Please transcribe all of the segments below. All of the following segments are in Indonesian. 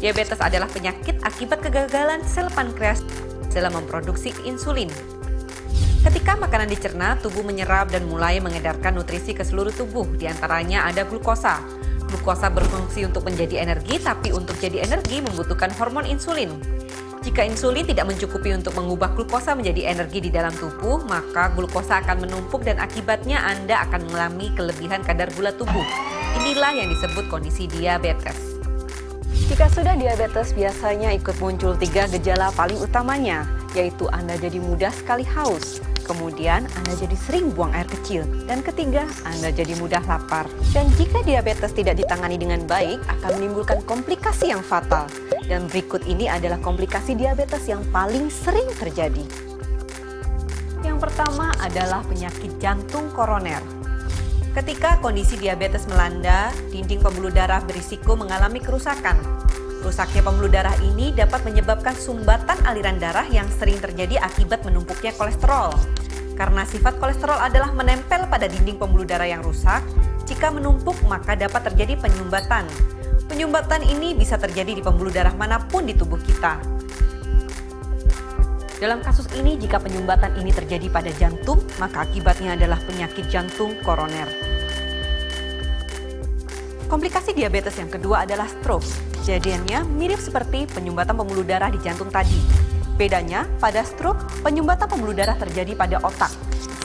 Diabetes adalah penyakit akibat kegagalan sel pankreas dalam memproduksi insulin. Ketika makanan dicerna, tubuh menyerap dan mulai mengedarkan nutrisi ke seluruh tubuh, diantaranya ada glukosa. Glukosa berfungsi untuk menjadi energi, tapi untuk jadi energi membutuhkan hormon insulin. Jika insulin tidak mencukupi untuk mengubah glukosa menjadi energi di dalam tubuh, maka glukosa akan menumpuk dan akibatnya Anda akan mengalami kelebihan kadar gula tubuh. Inilah yang disebut kondisi diabetes. Jika sudah diabetes, biasanya ikut muncul 3 gejala paling utamanya, yaitu Anda jadi mudah sekali haus, kemudian Anda jadi sering buang air kecil, dan ketiga, Anda jadi mudah lapar. Dan jika diabetes tidak ditangani dengan baik, akan menimbulkan komplikasi yang fatal. Dan berikut ini adalah komplikasi diabetes yang paling sering terjadi. Yang pertama adalah penyakit jantung koroner. Ketika kondisi diabetes melanda, dinding pembuluh darah berisiko mengalami kerusakan. Rusaknya pembuluh darah ini dapat menyebabkan sumbatan aliran darah yang sering terjadi akibat menumpuknya kolesterol. Karena sifat kolesterol adalah menempel pada dinding pembuluh darah yang rusak, jika menumpuk maka dapat terjadi penyumbatan. Penyumbatan ini bisa terjadi di pembuluh darah manapun di tubuh kita. Dalam kasus ini, jika penyumbatan ini terjadi pada jantung, maka akibatnya adalah penyakit jantung koroner. Komplikasi diabetes yang kedua adalah stroke. Kejadiannya mirip seperti penyumbatan pembuluh darah di jantung tadi. Bedanya, pada stroke, penyumbatan pembuluh darah terjadi pada otak,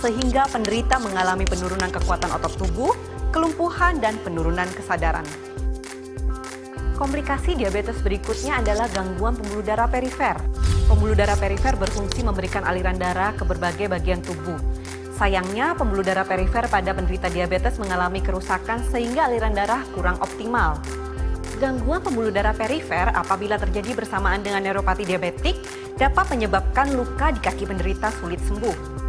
sehingga penderita mengalami penurunan kekuatan otot tubuh, kelumpuhan, dan penurunan kesadaran. Komplikasi diabetes berikutnya adalah gangguan pembuluh darah perifer. Pembuluh darah perifer berfungsi memberikan aliran darah ke berbagai bagian tubuh. Sayangnya, pembuluh darah perifer pada penderita diabetes mengalami kerusakan sehingga aliran darah kurang optimal. Gangguan pembuluh darah perifer apabila terjadi bersamaan dengan neuropati diabetik dapat menyebabkan luka di kaki penderita sulit sembuh.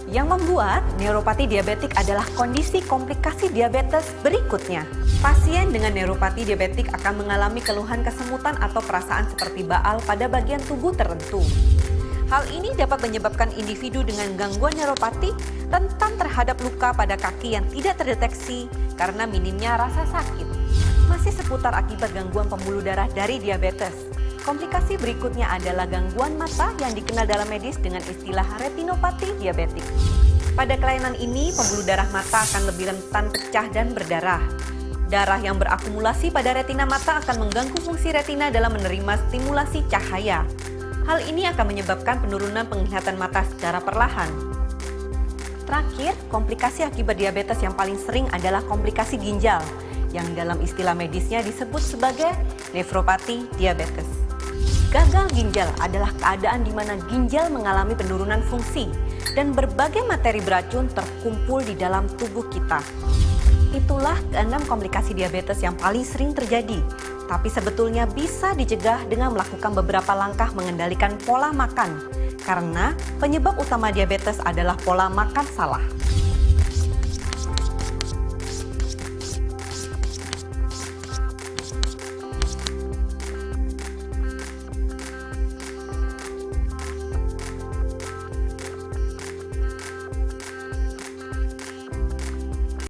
Yang membuat neuropati diabetik adalah kondisi komplikasi diabetes berikutnya. Pasien dengan neuropati diabetik akan mengalami keluhan kesemutan atau perasaan seperti baal pada bagian tubuh tertentu. Hal ini dapat menyebabkan individu dengan gangguan neuropati rentan terhadap luka pada kaki yang tidak terdeteksi karena minimnya rasa sakit. Masih seputar akibat gangguan pembuluh darah dari diabetes. Komplikasi berikutnya adalah gangguan mata yang dikenal dalam medis dengan istilah retinopati diabetik. Pada kelainan ini, pembuluh darah mata akan lebih rentan pecah dan berdarah. Darah yang berakumulasi pada retina mata akan mengganggu fungsi retina dalam menerima stimulasi cahaya. Hal ini akan menyebabkan penurunan penglihatan mata secara perlahan. Terakhir, komplikasi akibat diabetes yang paling sering adalah komplikasi ginjal, yang dalam istilah medisnya disebut sebagai nefropati diabetes. Gagal ginjal adalah keadaan di mana ginjal mengalami penurunan fungsi dan berbagai materi beracun terkumpul di dalam tubuh kita. Itulah keenam komplikasi diabetes yang paling sering terjadi, tapi sebetulnya bisa dicegah dengan melakukan beberapa langkah mengendalikan pola makan, karena penyebab utama diabetes adalah pola makan salah.